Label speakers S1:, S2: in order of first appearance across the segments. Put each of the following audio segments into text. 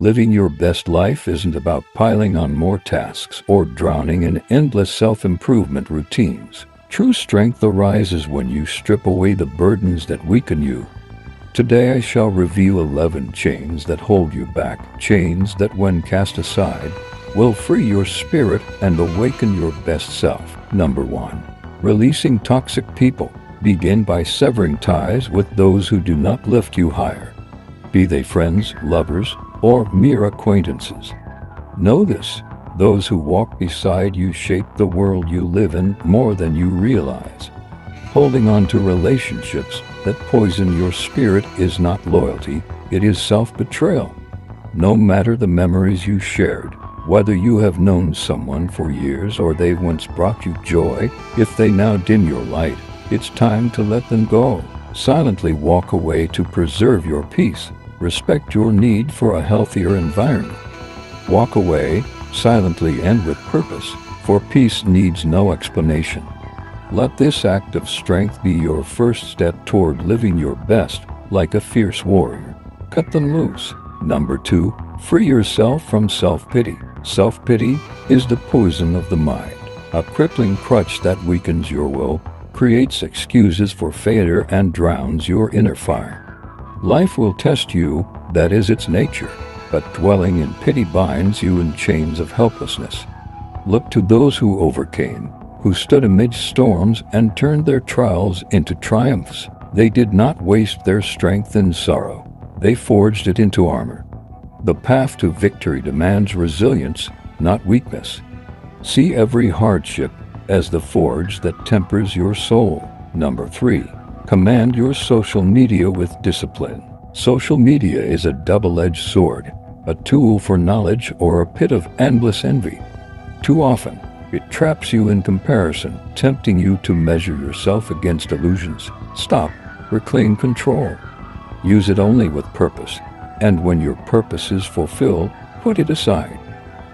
S1: Living your best life isn't about piling on more tasks or drowning in endless self-improvement routines. True strength arises when you strip away the burdens that weaken you. Today I shall reveal 11 chains that hold you back, chains that when cast aside, will free your spirit and awaken your best self. Number 1. Releasing toxic people. Begin by severing ties with those who do not lift you higher. Be they friends, lovers, or mere acquaintances. Know this: those who walk beside you shape the world you live in more than you realize. Holding on to relationships that poison your spirit is not loyalty, it is self-betrayal. No matter the memories you shared, whether you have known someone for years or they once brought you joy, if they now dim your light, it's time to let them go. Silently walk away to preserve your peace. Respect your need for a healthier environment. Walk away, silently and with purpose, for peace needs no explanation. Let this act of strength be your first step toward living your best, like a fierce warrior. Cut them loose. Number 2. Free yourself from self-pity. Self-pity is the poison of the mind, a crippling crutch that weakens your will, creates excuses for failure, and drowns your inner fire. Life will test you, that is its nature, but dwelling in pity binds you in chains of helplessness. Look to those who overcame, who stood amidst storms and turned their trials into triumphs. They did not waste their strength in sorrow. They forged it into armor. The path to victory demands resilience, not weakness. See every hardship as the forge that tempers your soul. Number 3. Command your social media with discipline. Social media is a double-edged sword, a tool for knowledge or a pit of endless envy. Too often, it traps you in comparison, tempting you to measure yourself against illusions. Stop. Reclaim control. Use it only with purpose, and when your purpose is fulfilled, put it aside.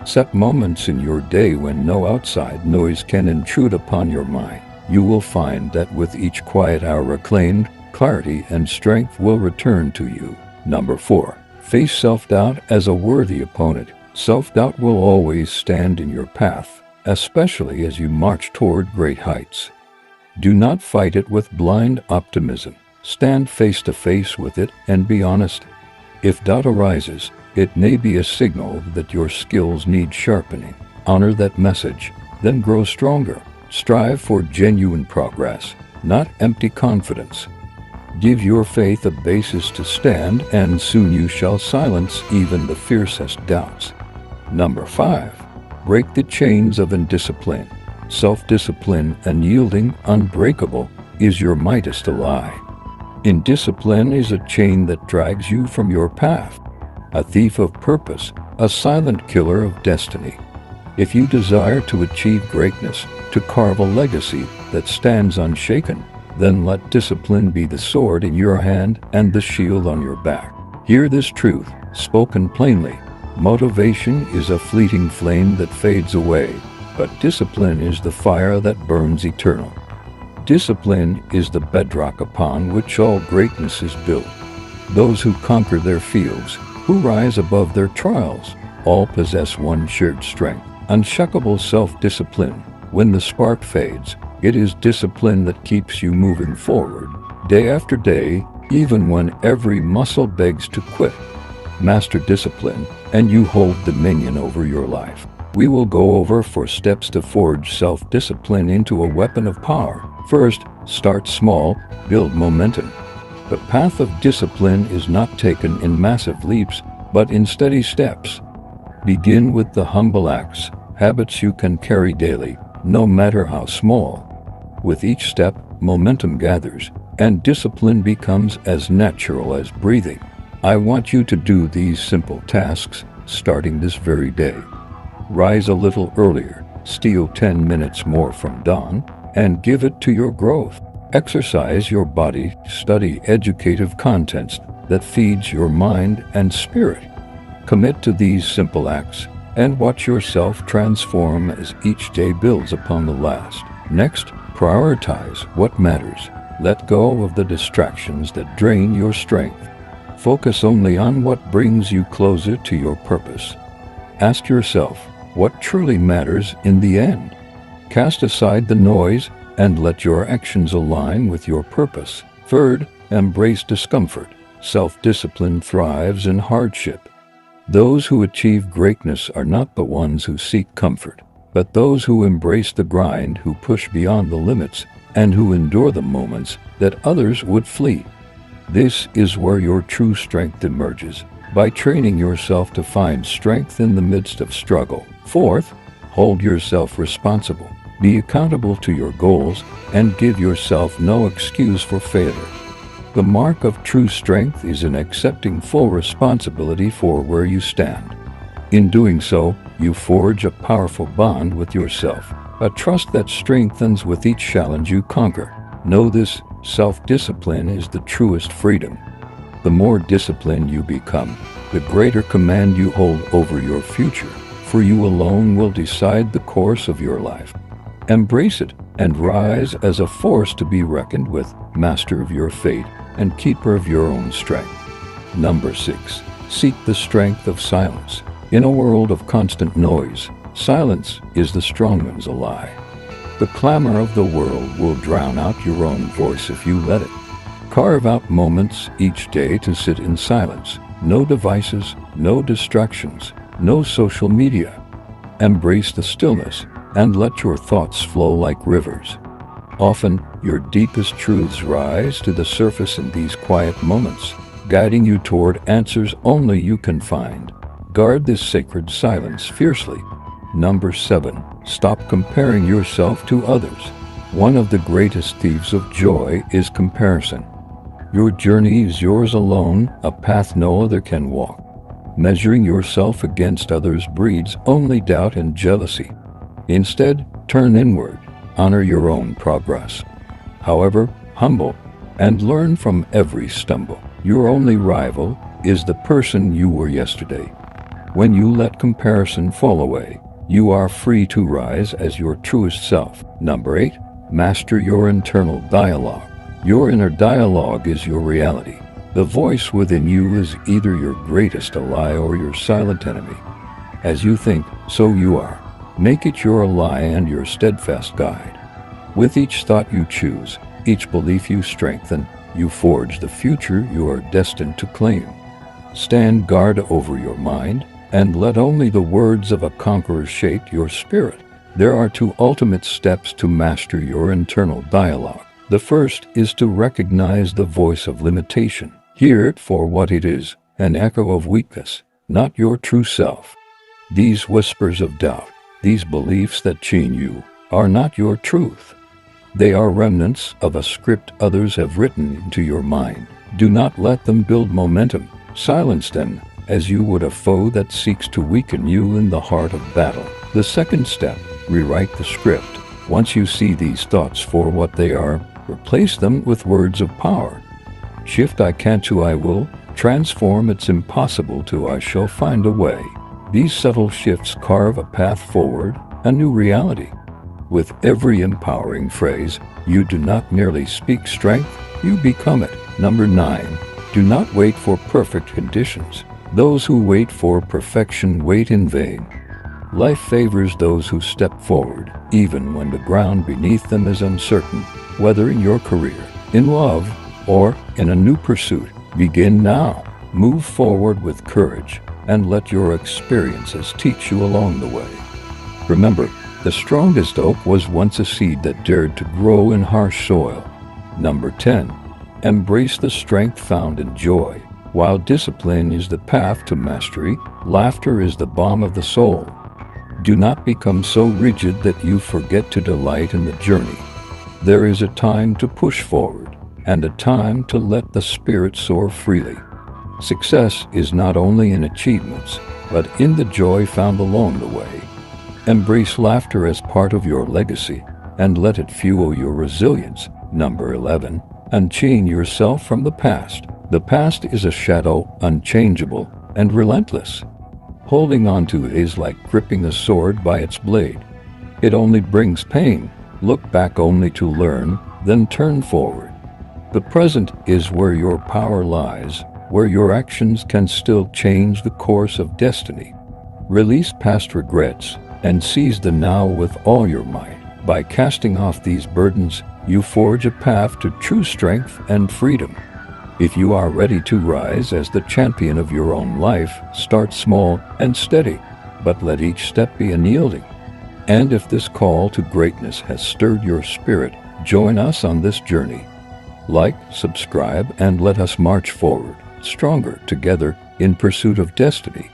S1: Set moments in your day when no outside noise can intrude upon your mind. You will find that with each quiet hour reclaimed, clarity and strength will return to you. Number 4. Face self-doubt as a worthy opponent. Self-doubt will always stand in your path, especially as you march toward great heights. Do not fight it with blind optimism. Stand face to face with it and be honest. If doubt arises, it may be a signal that your skills need sharpening. Honor that message, then grow stronger. Strive for genuine progress, not empty confidence. Give your faith a basis to stand, and soon you shall silence even the fiercest doubts. Number 5. Break the chains of indiscipline. Self-discipline and yielding, unbreakable, is your mightiest ally. Indiscipline is a chain that drags you from your path, a thief of purpose, a silent killer of destiny. If you desire to achieve greatness, to carve a legacy that stands unshaken, then let discipline be the sword in your hand and the shield on your back. Hear this truth, spoken plainly. Motivation is a fleeting flame that fades away, but discipline is the fire that burns eternal. Discipline is the bedrock upon which all greatness is built. Those who conquer their fields, who rise above their trials, all possess one shared strength: unshakable self-discipline. When the spark fades, it is discipline that keeps you moving forward, day after day, even when every muscle begs to quit. Master discipline, and you hold dominion over your life. We will go over 4 steps to forge self-discipline into a weapon of power. First, start small, build momentum. The path of discipline is not taken in massive leaps, but in steady steps. Begin with the humble acts, habits you can carry daily, no matter how small. With each step, momentum gathers, and discipline becomes as natural as breathing. I want you to do these simple tasks, starting this very day. Rise a little earlier, steal 10 minutes more from dawn, and give it to your growth. Exercise your body, study educative content that feeds your mind and spirit. Commit to these simple acts, and watch yourself transform as each day builds upon the last. Next, prioritize what matters. Let go of the distractions that drain your strength. Focus only on what brings you closer to your purpose. Ask yourself, what truly matters in the end? Cast aside the noise and let your actions align with your purpose. Third, embrace discomfort. Self-discipline thrives in hardship. Those who achieve greatness are not the ones who seek comfort, but those who embrace the grind, who push beyond the limits, and who endure the moments that others would flee. This is where your true strength emerges, by training yourself to find strength in the midst of struggle. Fourth, hold yourself responsible. Be accountable to your goals and give yourself no excuse for failure. The mark of true strength is in accepting full responsibility for where you stand. In doing so, you forge a powerful bond with yourself, a trust that strengthens with each challenge you conquer. Know this: self-discipline is the truest freedom. The more disciplined you become, the greater command you hold over your future, for you alone will decide the course of your life. Embrace it and rise as a force to be reckoned with, master of your fate and keeper of your own strength. Number 6. Seek the strength of silence. In a world of constant noise, silence is the strong one's ally. The clamor of the world will drown out your own voice if you let it. Carve out moments each day to sit in silence. No devices, no distractions, no social media. Embrace the stillness and let your thoughts flow like rivers. Often, your deepest truths rise to the surface in these quiet moments, guiding you toward answers only you can find. Guard this sacred silence fiercely. Number 7. Stop comparing yourself to others. One of the greatest thieves of joy is comparison. Your journey is yours alone, a path no other can walk. Measuring yourself against others breeds only doubt and jealousy. Instead, turn inward, honor your own progress. However humble, and learn from every stumble. Your only rival is the person you were yesterday. When you let comparison fall away, you are free to rise as your truest self. Number 8. Master your internal dialogue. Your inner dialogue is your reality. The voice within you is either your greatest ally or your silent enemy. As you think, so you are. Make it your ally and your steadfast guide. With each thought you choose, each belief you strengthen, you forge the future you are destined to claim. Stand guard over your mind, and let only the words of a conqueror shape your spirit. There are 2 ultimate steps to master your internal dialogue. The first is to recognize the voice of limitation. Hear it for what it is, an echo of weakness, not your true self. These whispers of doubt, these beliefs that chain you, are not your truth. They are remnants of a script others have written into your mind. Do not let them build momentum. Silence them, as you would a foe that seeks to weaken you in the heart of battle. The second step, rewrite the script. Once you see these thoughts for what they are, replace them with words of power. Shift "I can't" to "I will." Transform "it's impossible" to "I shall find a way." These subtle shifts carve a path forward, a new reality. With every empowering phrase, you do not merely speak strength, you become it. Number 9. Do not wait for perfect conditions. Those who wait for perfection wait in vain. Life favors those who step forward, even when the ground beneath them is uncertain. Whether in your career, in love, or in a new pursuit, begin now. Move forward with courage, and let your experiences teach you along the way. Remember, the strongest oak was once a seed that dared to grow in harsh soil. Number 10. Embrace the strength found in joy. While discipline is the path to mastery, laughter is the balm of the soul. Do not become so rigid that you forget to delight in the journey. There is a time to push forward, and a time to let the spirit soar freely. Success is not only in achievements, but in the joy found along the way. Embrace laughter as part of your legacy, and let it fuel your resilience. Number 11. Unchain yourself from the past. The past is a shadow, unchangeable and relentless. Holding on to it is like gripping a sword by its blade. It only brings pain. Look back only to learn, then turn forward. The present is where your power lies, where your actions can still change the course of destiny. Release past regrets and seize the now with all your might. By casting off these burdens, you forge a path to true strength and freedom. If you are ready to rise as the champion of your own life, start small and steady, but let each step be unyielding. And if this call to greatness has stirred your spirit, join us on this journey. Like, subscribe, and let us march forward, stronger together in pursuit of destiny.